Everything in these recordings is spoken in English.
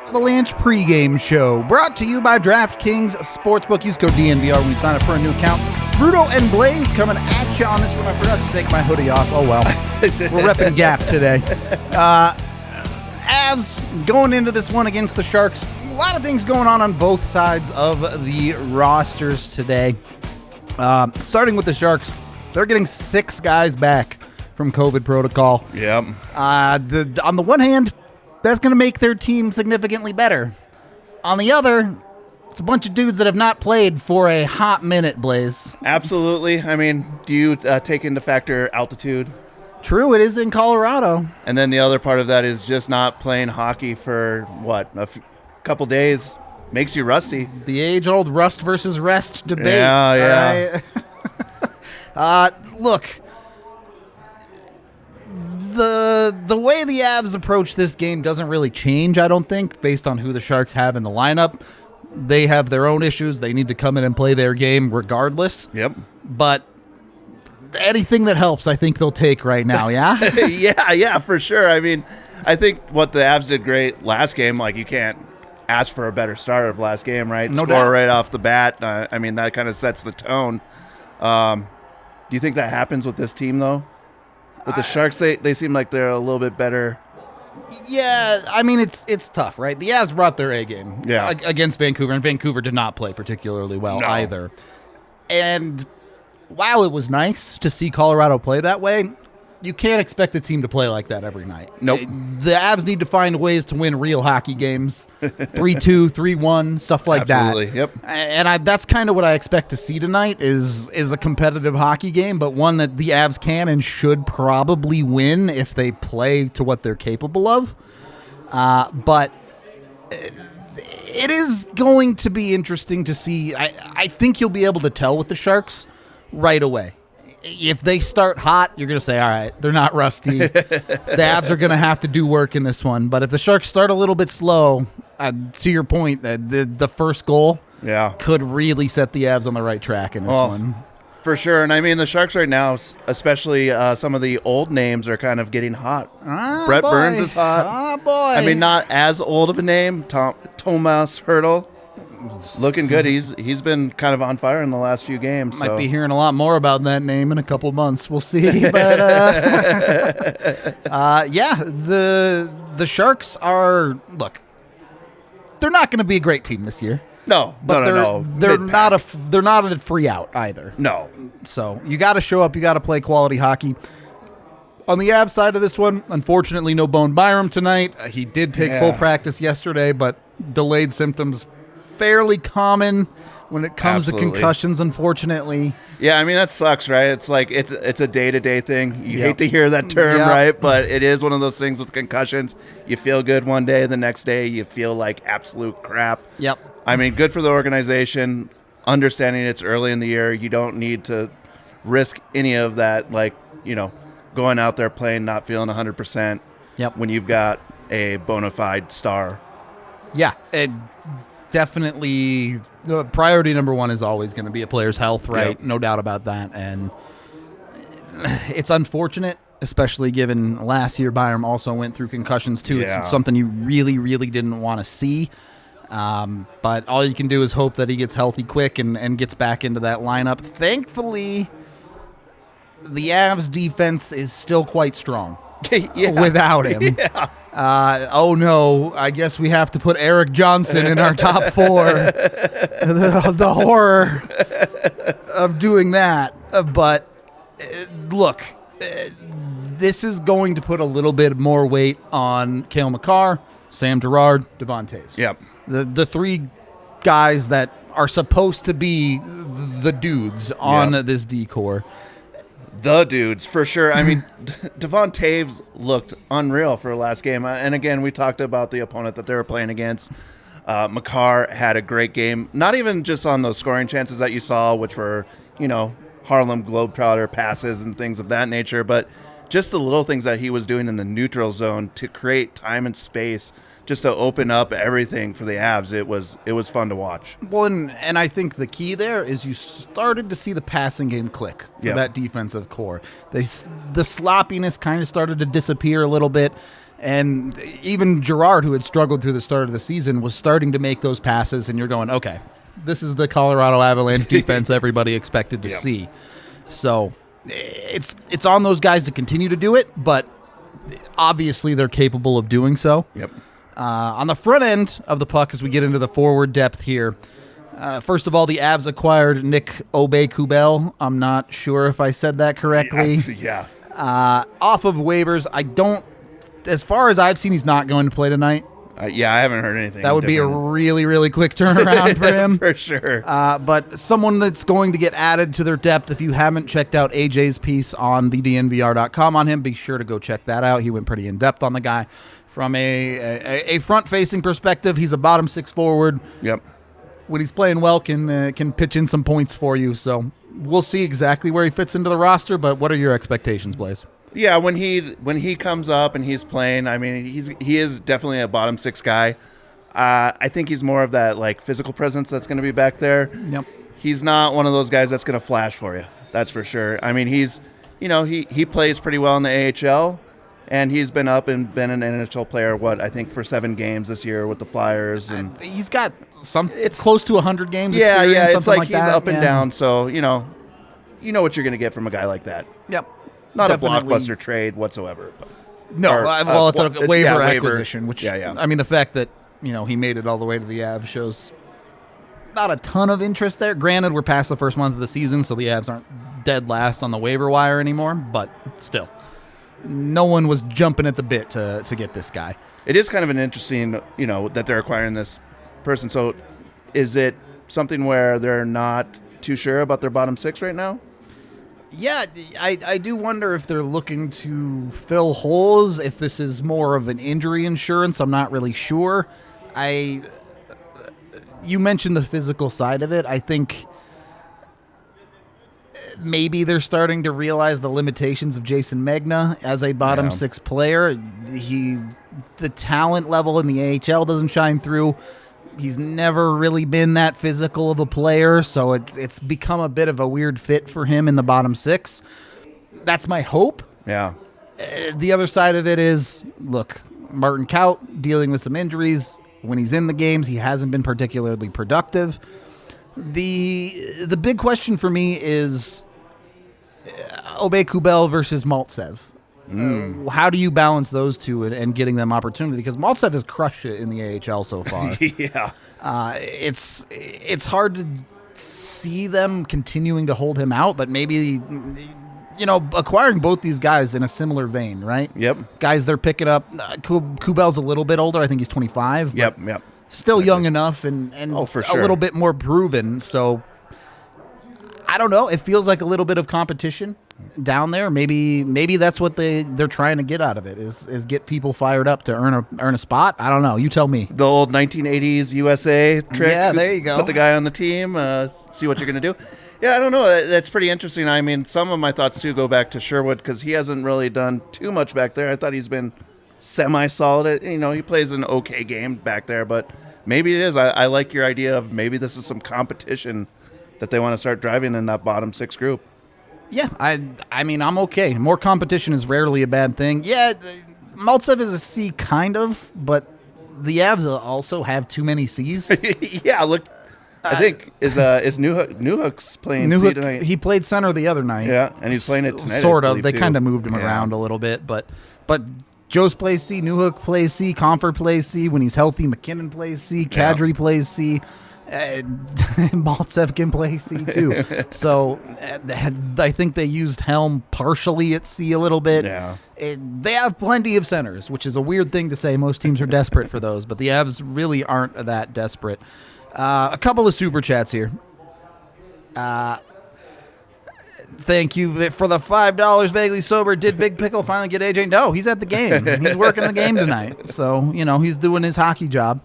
Avalanche Pregame Show, brought to you by DraftKings Sportsbook. Use code DNVR when you sign up for a new account. Rudo and Blais coming at you on this one. I forgot to take my hoodie off. Oh, well. We're repping Gap today. Avs going into this one against the Sharks. A lot of things going on both sides of the rosters today. Starting with the Sharks, they're getting 6 guys back from COVID protocol. Yep. On the one hand, that's going to make their team significantly better. On the other, it's a bunch of dudes that have not played for a hot minute, Blais. Absolutely. I mean, do you take into factor altitude? True, it is in Colorado. And then the other part of that is just not playing hockey for, couple days makes you rusty. The age-old rust versus rest debate. Yeah. Look, the way the Avs approach this game doesn't really change, I don't think, based on who the Sharks have in the lineup. They have their own issues. They need to come in and play their game regardless. Yep. But anything that helps, I think they'll take right now, yeah? yeah, for sure. I mean, I think what the Avs did great last game, you can't ask for a better start of last game, right? No Score doubt. right off the bat. I mean, that kind of sets the tone. Do you think that happens with this team, though? With the Sharks, they seem like they're a little bit better. Yeah, I mean, it's tough, right? The Avs brought their A game against Vancouver, and Vancouver did not play particularly well either. And while it was nice to see Colorado play that way, you can't expect a team to play like that every night. Nope. The Avs need to find ways to win real hockey games, 3-2, 3-1, stuff like Absolutely. that. Yep. And that's kind of what I expect to see tonight is a competitive hockey game, but one that the Avs can and should probably win if they play to what they're capable of. But it is going to be interesting to see. I think you'll be able to tell with the Sharks right away. If they start hot, you're going to say, all right, they're not rusty. The Avs are going to have to do work in this one. But if the Sharks start a little bit slow, to your point, the first goal could really set the Avs on the right track in this one. For sure. And I mean, the Sharks right now, especially some of the old names are kind of getting hot. Brett Burns is hot. Oh, boy. I mean, not as old of a name. Thomas Hertl. Looking good. He's been kind of on fire in the last few games. Might be hearing a lot more about that name in a couple months. We'll see. But the Sharks are, look, they're not going to be a great team this year. No. They're not a free out either. No. So you got to show up. You got to play quality hockey. On the Avs side of this one, unfortunately, no Bone Byram tonight. He did take full practice yesterday, but delayed symptoms fairly common when it comes to concussions, unfortunately. Yeah, I mean, that sucks, right? It's like it's a day-to-day thing. You hate to hear that term, right? But it is one of those things with concussions. You feel good one day, the next day you feel like absolute crap. Yep. I mean, good for the organization, understanding it's early in the year. You don't need to risk any of that, going out there playing, not feeling 100% when you've got a bona fide star. Yeah, definitely priority number one is always going to be a player's health, right? Yep. No doubt about that. And it's unfortunate, especially given last year Byram also went through concussions too. Yeah. It's something you really, really didn't want to see. But all you can do is hope that he gets healthy quick and gets back into that lineup. Thankfully, the Avs defense is still quite strong without him. Yeah. Oh no, I guess we have to put Eric Johnson in our top 4. The horror of doing that. But look, this is going to put a little bit more weight on Cale Makar, Sam Girard, Devon Toews. Yep. The 3 guys that are supposed to be the dudes on this D-core. The dudes, for sure. I mean, Devon Toews looked unreal for last game. And again, we talked about the opponent that they were playing against. Makar had a great game, not even just on those scoring chances that you saw, which were, Harlem Globetrotter passes and things of that nature, but just the little things that he was doing in the neutral zone to create time and space just to open up everything for the Avs. It was fun to watch. Well, and I think the key there is you started to see the passing game click for that defensive core. The sloppiness kind of started to disappear a little bit. And even Girard, who had struggled through the start of the season, was starting to make those passes, and you're going, okay, this is the Colorado Avalanche defense everybody expected to see. So it's on those guys to continue to do it, but obviously they're capable of doing so. Yep. On the front end of the puck, as we get into the forward depth here, first of all, the Avs acquired Nick Aube-Kubel. I'm not sure if I said that correctly. Yeah. Off of waivers. As far as I've seen, he's not going to play tonight. Yeah, I haven't heard anything. That would be a really, really quick turnaround for him. For sure. But someone that's going to get added to their depth. If you haven't checked out AJ's piece on the DNVR.com on him, be sure to go check that out. He went pretty in-depth on the guy. From a front-facing perspective, he's a bottom six forward. Yep. When he's playing well, can pitch in some points for you. So we'll see exactly where he fits into the roster. But what are your expectations, Blais? Yeah, when he comes up and he's playing, I mean, he is definitely a bottom six guy. I think he's more of that like physical presence that's going to be back there. Yep. He's not one of those guys that's going to flash for you. That's for sure. I mean, he plays pretty well in the AHL, and he's been up and been an NHL player. I think for 7 games this year with the Flyers, and he's got it's close to 100 games. Yeah, it's like he's that. up and down. So you know what you're going to get from a guy like that. Yep. Not Definitely. a blockbuster trade whatsoever. But, it's a waiver acquisition, which, yeah. I mean, the fact that, he made it all the way to the Avs shows not a ton of interest there. Granted, we're past the first month of the season, so the Avs aren't dead last on the waiver wire anymore, but still, no one was jumping at the bit to get this guy. It is kind of an interesting, that they're acquiring this person. So is it something where they're not too sure about their bottom six right now? Yeah, I do wonder if they're looking to fill holes, if this is more of an injury insurance. I'm not really sure. You mentioned the physical side of it. I think maybe they're starting to realize the limitations of Jason Megna as a bottom six player. The talent level in the AHL doesn't shine through. He's never really been that physical of a player, so it's become a bit of a weird fit for him in the bottom six. That's my hope. Yeah. The other side of it is, look, Martin Kaut dealing with some injuries. When he's in the games, he hasn't been particularly productive. The big question for me is Aube-Kubel versus Maltsev. How do you balance those two and getting them opportunity? Because Maltsev has crushed it in the AHL so far. Yeah. It's hard to see them continuing to hold him out, but maybe, acquiring both these guys in a similar vein, right? Yep. Guys they're picking up. Kubel's a little bit older. I think he's 25. Yep. Still young enough and for sure. a little bit more proven. So I don't know. It feels like a little bit of competition down there. Maybe that's what they're trying to get out of it is get people fired up to earn a spot. I don't know. You tell me. The old 1980s USA trick. Yeah, there you go. Put the guy on the team, see what you're going to do. Yeah, I don't know. That's pretty interesting. I mean, some of my thoughts, too, go back to Sherwood because he hasn't really done too much back there. I thought he's been semi-solid. He plays an okay game back there, but maybe it is. I like your idea of maybe this is some competition that they want to start driving in that bottom six group. Yeah, I mean, I'm okay. More competition is rarely a bad thing. Yeah, Maltsev is a C kind of, but the Avs also have too many Cs. Yeah, look, I think is Newhook's playing C tonight. He played center the other night. Yeah, and he's playing it tonight. Sort of. They kind of moved him around a little bit, but Jost plays C, Newhook plays C, Comfort plays C. When he's healthy, McKinnon plays C, Kadri plays C. Maltsev can play C too. So I think they used Helm partially at C a little bit. Yeah. They have plenty of centers, which is a weird thing to say. Most teams are desperate for those, but the Avs really aren't that desperate. A couple of super chats here. Thank you for the $5. Vaguely sober. Did Big Pickle finally get AJ? No, he's at the game. He's working the game tonight. So, he's doing his hockey job.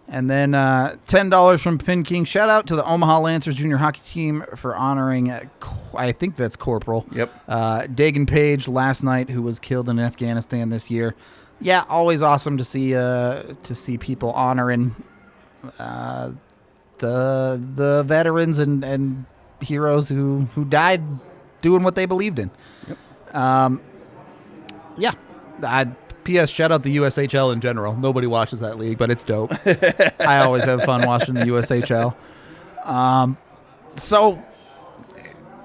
And then $10 from Pin King. Shout out to the Omaha Lancers junior hockey team for honoring, I think that's Corporal. Yep. Dagan Page last night, who was killed in Afghanistan this year. Yeah, always awesome to see people honoring the veterans and heroes who died doing what they believed in. Yep. Yeah, P.S. Shout out the USHL in general. Nobody watches that league, but it's dope. I always have fun watching the USHL. So,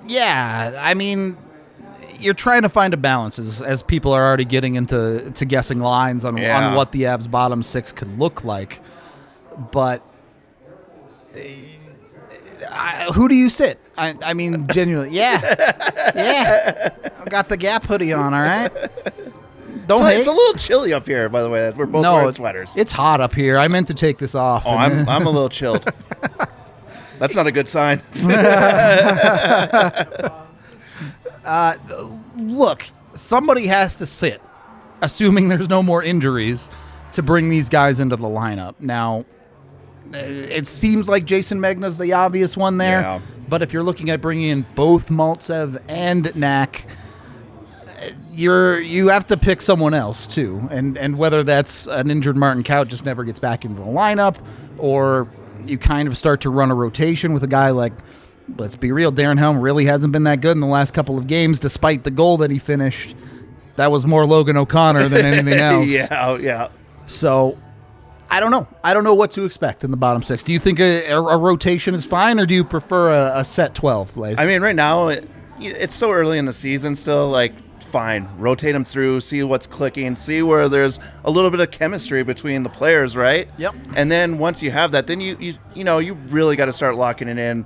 yeah, I mean, you're trying to find a balance as people are already getting into guessing lines on what the Avs bottom six could look like. But who do you sit? I mean, genuinely, yeah. I've got the Gap hoodie on, all right? Don't hate. It's a little chilly up here, by the way. We're both wearing sweaters. It's hot up here. I meant to take this off. Oh, I'm a little chilled. That's not a good sign. Look, somebody has to sit, assuming there's no more injuries, to bring these guys into the lineup. Now, it seems like Jason Megna's the obvious one there. Yeah. But if you're looking at bringing in both Maltsev and Knack, you have to pick someone else too, and whether that's an injured Martin Kaut just never gets back into the lineup, or you kind of start to run a rotation with a guy like, let's be real, Darren Helm really hasn't been that good in the last couple of games, despite the goal that he finished. That was more Logan O'Connor than anything else. Yeah. So I don't know. I don't know what to expect in the bottom six. Do you think a rotation is fine, or do you prefer a set 12, Blais? I mean, right now it's so early in the season still. Like, fine, rotate them through, see what's clicking, see where there's a little bit of chemistry between the players, right? Yep. And then once you have that, then you really got to start locking it in.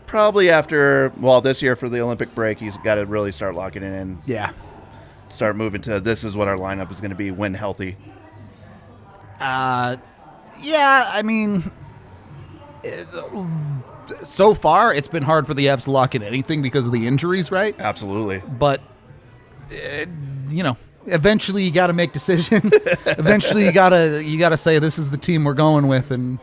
Probably after, this year for the Olympic break, he's got to really start locking it in. Yeah. Start moving to this is what our lineup is going to be when healthy. Yeah, I mean, so far it's been hard for the Avs to lock in anything because of the injuries, right? Absolutely. But, eventually you got to make decisions. Eventually you got to say this is the team we're going with and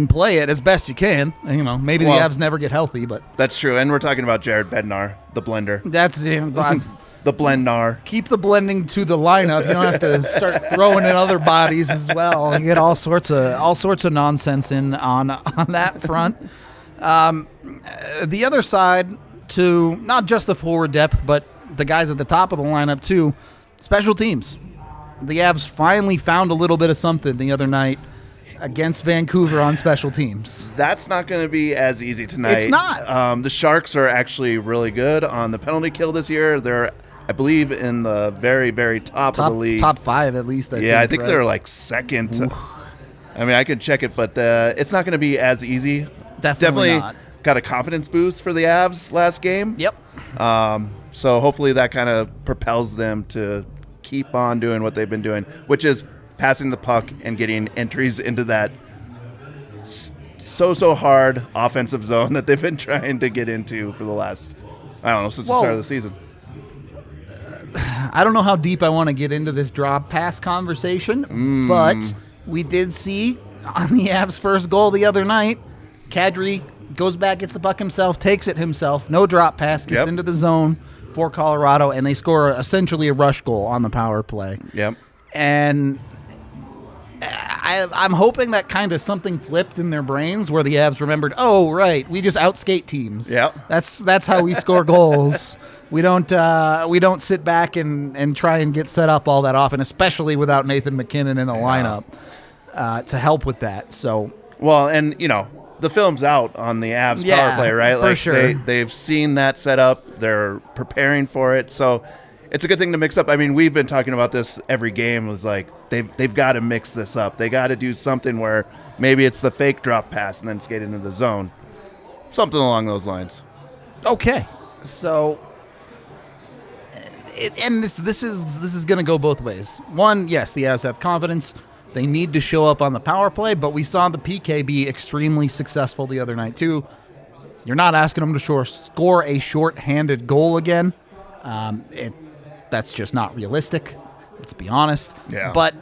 play it as best you can. Maybe the Avs never get healthy, but that's true. And we're talking about Jared Bednar, the blender. That's him. The blendnar. Keep the blending to the lineup. You don't have to start throwing in other bodies as well. You get all sorts of nonsense in on that front. The other side, to not just the forward depth, but the guys at the top of the lineup too, special teams. The Avs finally found a little bit of something the other night against Vancouver on special teams. That's not going to be as easy tonight. It's not. The Sharks are actually really good on the penalty kill this year. They're, I believe, in the very, very top of the league. Top 5 at least, I think they're like second. Oof. I mean, I can check it, but it's not going to be as easy. Definitely not. Got a confidence boost for the Avs last game. Yep. So hopefully that kind of propels them to keep on doing what they've been doing, which is passing the puck and getting entries into that so hard offensive zone that they've been trying to get into for the last, since the start of the season. I don't know how deep I want to get into this drop pass conversation, but we did see on the Avs' first goal the other night, Kadri goes back, gets the puck himself, takes it himself, no drop pass, gets into the zone for Colorado, and they score essentially a rush goal on the power play. Yep. And I'm hoping that kind of something flipped in their brains where the Avs remembered, oh, right, we just outskate teams. Yep. That's how we score goals. We don't sit back and try and get set up all that often, especially without Nathan McKinnon in the lineup to help with that. So and the film's out on the Avs power play, right? For sure. They've seen that set up. They're preparing for it. So it's a good thing to mix up. I mean, we've been talking about this every game. It was like they've got to mix this up. They got to do something where maybe it's the fake drop pass and then skate into the zone. Something along those lines. Okay. So this is going to go both ways. One, yes, the Avs have confidence. They need to show up on the power play, but we saw the PK be extremely successful the other night too. You're not asking them to score a short-handed goal again. That's just not realistic. Let's be honest. Yeah. But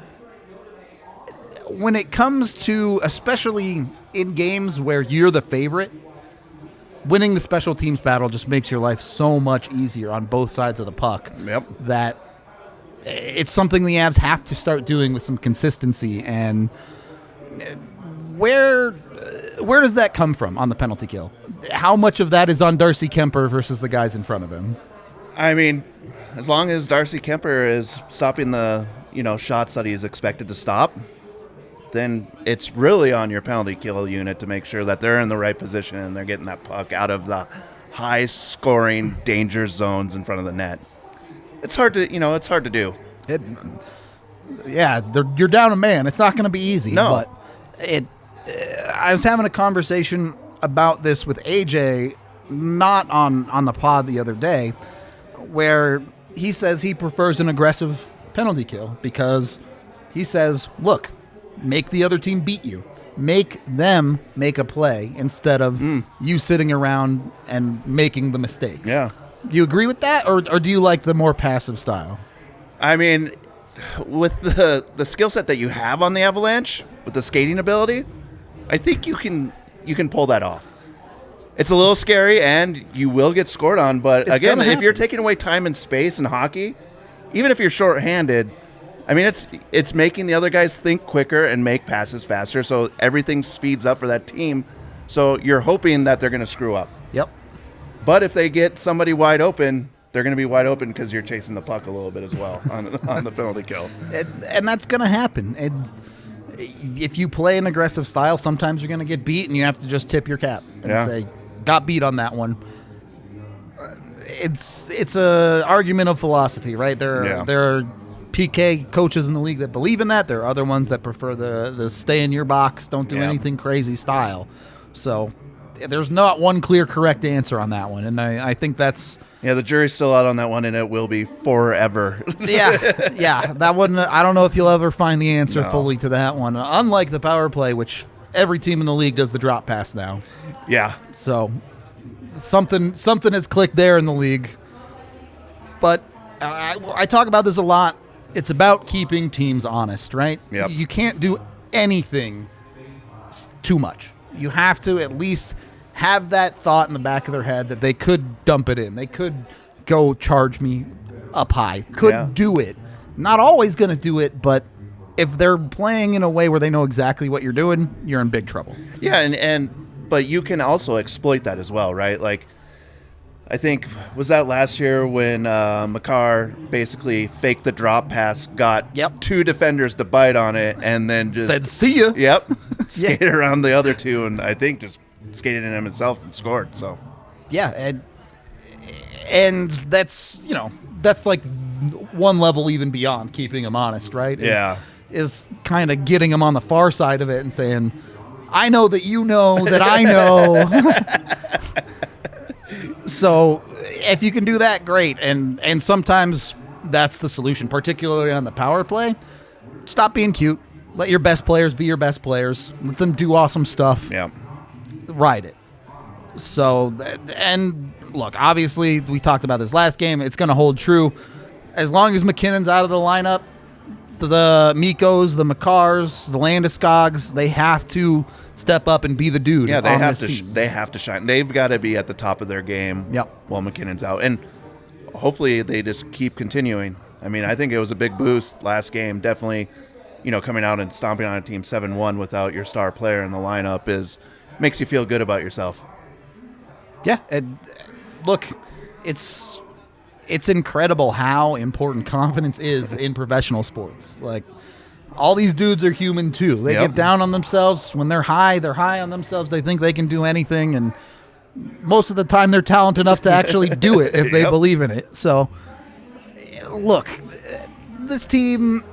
when it comes to, especially in games where you're the favorite, winning the special teams battle just makes your life so much easier on both sides of the puck. Yep. That it's something the Avs have to start doing with some consistency. And where does that come from on the penalty kill? How much of that is on Darcy Kemper versus the guys in front of him? I mean, as long as Darcy Kemper is stopping the shots that he's expected to stop, then it's really on your penalty kill unit to make sure that they're in the right position and they're getting that puck out of the high-scoring danger zones in front of the net. It's hard to do. You're down a man. It's not going to be easy. No. But I was having a conversation about this with AJ, not on the pod the other day, where he says he prefers an aggressive penalty kill because he says, look, make the other team beat you. Make them make a play instead of you sitting around and making the mistakes. Yeah. You agree with that, or do you like the more passive style? I mean, with the skill set that you have on the Avalanche, with the skating ability, I think you can pull that off. It's a little scary, and you will get scored on. But It's again, gonna if happen. you're taking away time and space in hockey, even if you're shorthanded, I mean, it's making the other guys think quicker and make passes faster, so everything speeds up for that team. So you're hoping that they're going to screw up. Yep. But if they get somebody wide open, they're going to be wide open because you're chasing the puck a little bit as well on the penalty kill. And that's going to happen. If you play an aggressive style, sometimes you're going to get beat, and you have to just tip your cap and say, got beat on that one. It's a argument of philosophy, right? There are PK coaches in the league that believe in that. There are other ones that prefer the stay in your box, don't do anything crazy style. So there's not one clear correct answer on that one, and I think that's... Yeah, the jury's still out on that one, and it will be forever. That one, I don't know if you'll ever find the answer fully to that one. Unlike the power play, which every team in the league does the drop pass now. Yeah. So something has clicked there in the league. But I talk about this a lot. It's about keeping teams honest, right? Yep. You can't do anything too much. You have to at least have that thought in the back of their head that they could dump it in. They could go charge me up high. Could do it. Not always going to do it, but if they're playing in a way where they know exactly what you're doing, you're in big trouble. Yeah, but you can also exploit that as well, right? Like, I think, was that last year when Makar basically faked the drop pass, got two defenders to bite on it, and then just... said, see ya. Yep. Skated around the other two, and I think just skated in himself and scored, so... Yeah, and that's, that's like one level even beyond keeping them honest, right? Is kind of getting them on the far side of it and saying, I know that you know that I know. So if you can do that, great. And sometimes that's the solution, particularly on the power play. Stop being cute. Let your best players be your best players. Let them do awesome stuff. Yeah. Ride it. So, and look, obviously, we talked about this last game. It's going to hold true. As long as McKinnon's out of the lineup, the Mikos, the Makars, the Landeskog's, they have to step up and be the dude. Yeah, they have to. Team. They have to shine. They've got to be at the top of their game. While McKinnon's out, and hopefully they just keep continuing. I mean, I think it was a big boost last game. Definitely, coming out and stomping on a team 7-1 without your star player in the lineup makes you feel good about yourself. Yeah, and look, it's incredible how important confidence is in professional sports. Like, all these dudes are human too. They get down on themselves. When they're high on themselves. They think they can do anything, and most of the time they're talented enough to actually do it if they believe in it. So, look, this team,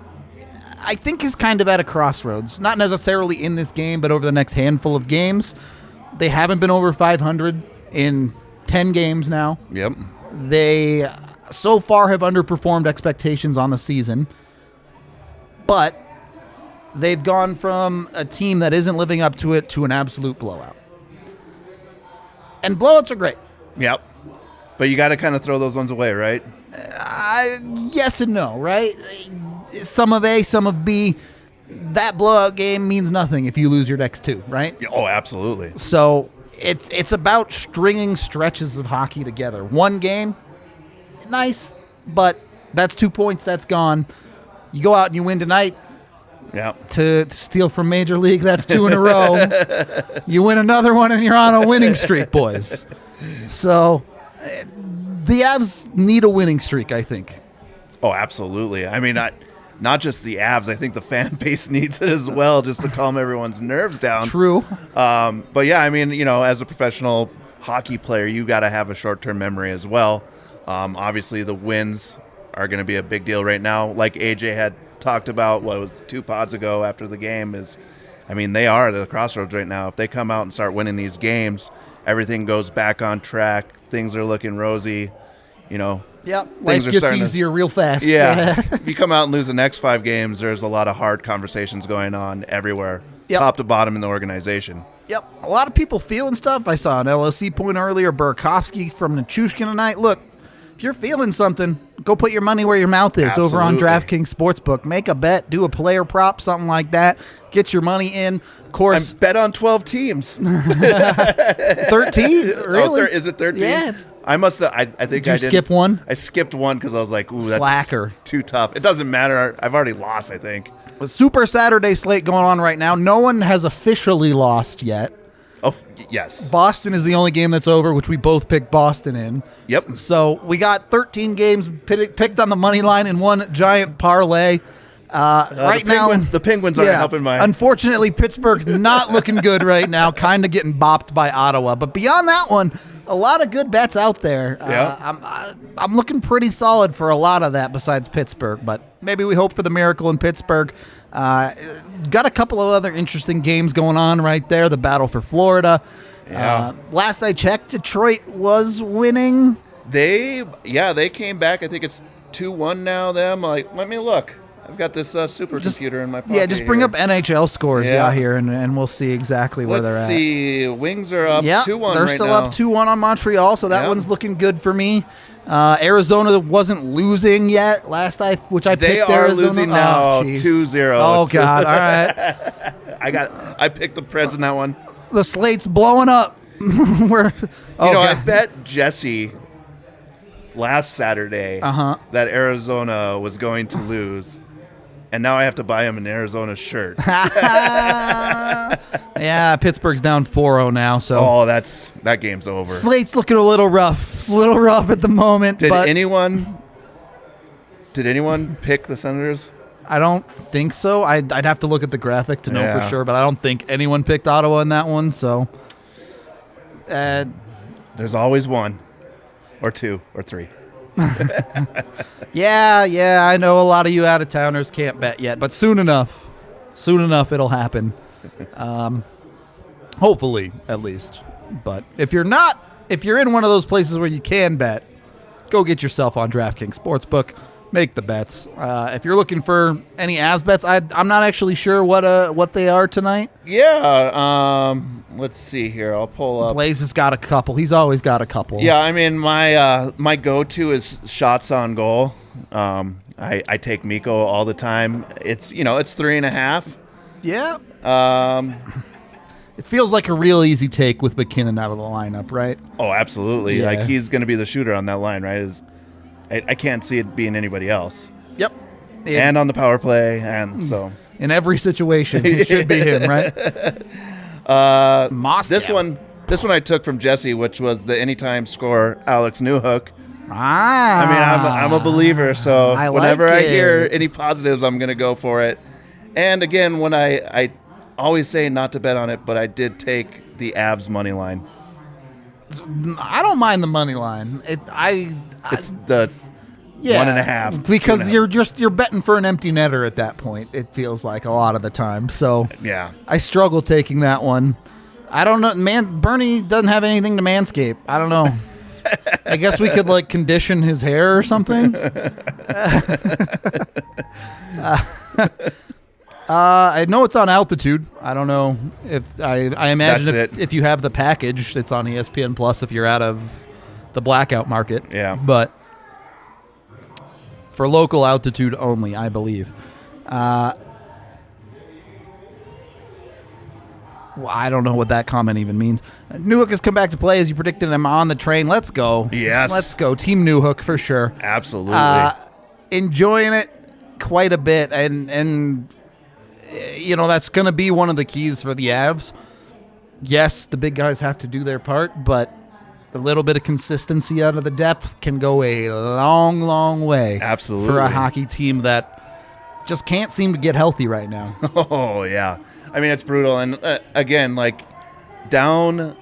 I think, is kind of at a crossroads. Not necessarily in this game, but over the next handful of games. They haven't been over 500 in 10 games now. Yep. They so far have underperformed expectations on the season, but they've gone from a team that isn't living up to it to an absolute blowout. And blowouts are great. Yep. But you got to kind of throw those ones away, right? Yes and no, right? Some of A, some of B. That blowout game means nothing if you lose your next two, right? Oh, absolutely. So it's about stringing stretches of hockey together. One game, nice, but that's 2 points, that's gone. You go out and you win tonight. Yeah. To steal from Major League, that's 2 in a row. You win another one and you're on a winning streak, boys. So the Avs need a winning streak, I think. Oh, absolutely. I mean, not just the Avs. I think the fan base needs it as well, just to calm everyone's nerves down. True. But yeah, I mean, as a professional hockey player, you got to have a short-term memory as well. Obviously, the wins are going to be a big deal right now. Like AJ had talked about, what was 2 pods ago after the game they are at the crossroads right now. If they come out and start winning these games, everything goes back on track. Things are looking rosy. Yep. Life gets easier real fast. Yeah. If you come out and lose the next 5 games, there's a lot of hard conversations going on everywhere, top to bottom in the organization. Yep. A lot of people feeling stuff. I saw an LOC point earlier, Burakovsky from Nichushkin tonight. Look, if you're feeling something, go put your money where your mouth is. Absolutely. Over on DraftKings Sportsbook. Make a bet, do a player prop, something like that. Get your money in. Of course. Bet on 12 teams. 13? Really? Is it 13? Yeah. I must have. I think I did. Skip one? I skipped one because I was like, ooh, that's Slacker. Too tough. It doesn't matter. I've already lost, I think. A Super Saturday slate going on right now. No one has officially lost yet. Oh, yes. Boston is the only game that's over, which we both picked Boston in. Yep. So we got 13 games picked on the money line in one giant parlay. Right now, the Penguins aren't helping my. Unfortunately, Pittsburgh not looking good right now, kind of getting bopped by Ottawa. But beyond that one, a lot of good bets out there. I'm looking pretty solid for a lot of that besides Pittsburgh, but maybe we hope for the miracle in Pittsburgh. Got a couple of other interesting games going on right there. The battle for Florida. Yeah. Last I checked, Detroit was winning. They came back. I think it's 2-1 now. Let me look. I've got this supercomputer in my pocket. Yeah, just bring up NHL scores here, and we'll see exactly where they're at. Let's see. Wings are up 2-1 right now. They're still up 2-1 on Montreal, so that one's looking good for me. Arizona wasn't losing yet which I picked Arizona. They are losing now 2-0. Oh, God. All right. I picked the Preds in that one. The slate's blowing up. I bet Jesse last Saturday that Arizona was going to lose. And now I have to buy him an Arizona shirt. Yeah, Pittsburgh's down 4-0 now. So that game's over. Slate's looking a little rough at the moment. Did anyone pick the Senators? I don't think so. I'd have to look at the graphic to know for sure, but I don't think anyone picked Ottawa in that one. So there's always one, or two, or three. Yeah, I know a lot of you out-of-towners can't bet yet, but soon enough it'll happen. Hopefully, at least. But if you're in one of those places where you can bet, go get yourself on DraftKings Sportsbook. Make the bets. If you're looking for any Avs bets, I'm not actually sure what they are tonight. Yeah. Let's see here. I'll pull up. Blais has got a couple. He's always got a couple. Yeah. I mean, my go-to is shots on goal. I take Mikko all the time. It's 3.5. Yeah. It feels like a real easy take with McKinnon out of the lineup, right? Oh, absolutely. Yeah. Like he's going to be the shooter on that line, right? I can't see it being anybody else. Yep. And on the power play, and so in every situation, it should be him, right? Moscow. This one I took from Jesse, which was the anytime scorer Alex Newhook. I mean, I'm a believer, so whenever I hear any positives, I'm going to go for it. And again, when I always say not to bet on it, but I did take the Avs money line. I don't mind the money line. It's the 1.5 because you're betting for an empty netter at that point. It feels like a lot of the time. So yeah, I struggle taking that one. I don't know, man. Bernie doesn't have anything to manscape. I don't know. I guess we could condition his hair or something. I know it's on altitude. I don't know if I imagine if you have the package, it's on ESPN Plus if you're out of the blackout market. Yeah. But for local altitude only, I believe. Well, I don't know what that comment even means. Newhook has come back to play as you predicted him on the train. Let's go. Yes. Let's go. Team Newhook for sure. Absolutely. Enjoying it quite a bit. And that's going to be one of the keys for the Avs. Yes, the big guys have to do their part, but a little bit of consistency out of the depth can go a long, long way. Absolutely. For a hockey team that just can't seem to get healthy right now. Oh, yeah. I mean, it's brutal. And again, like down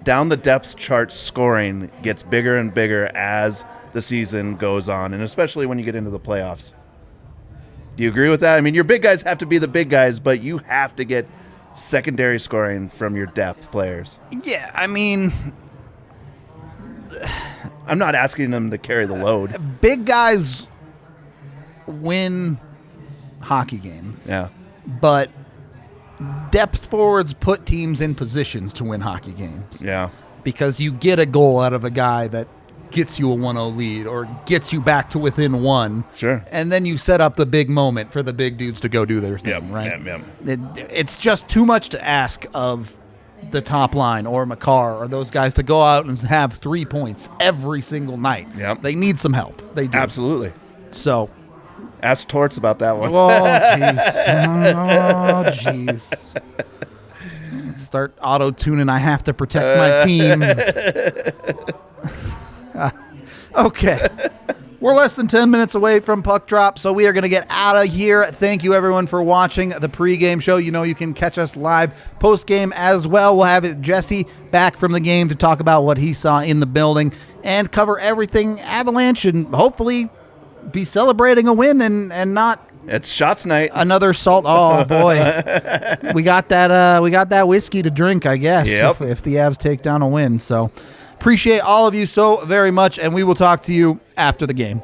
the depth chart scoring gets bigger and bigger as the season goes on, and especially when you get into the playoffs. Do you agree with that? I mean, your big guys have to be the big guys, but you have to get secondary scoring from your depth players. Yeah, I mean, I'm not asking them to carry the load. big guys win hockey games. Yeah. But depth forwards put teams in positions to win hockey games. Yeah. Because you get a goal out of a guy that gets you a 1-0 lead or gets you back to within one. Sure. And then you set up the big moment for the big dudes to go do their thing, right? It's just too much to ask of the top line or Makar or those guys to go out and have 3 points every single night. Yep. They need some help. They do. Absolutely. So. Ask Torts about that one. Oh, jeez. Oh, jeez. Start auto-tuning. I have to protect my team. Okay. We're less than 10 minutes away from puck drop, so we are going to get out of here. Thank you, everyone, for watching the pregame show. You know you can catch us live post-game as well. We'll have Jesse back from the game to talk about what he saw in the building and cover everything Avalanche and hopefully be celebrating a win and not it's shots night. Another salt. Oh boy, we got that whiskey to drink, I guess. Yep. If the Avs take down a win. So appreciate all of you so very much, and we will talk to you after the game.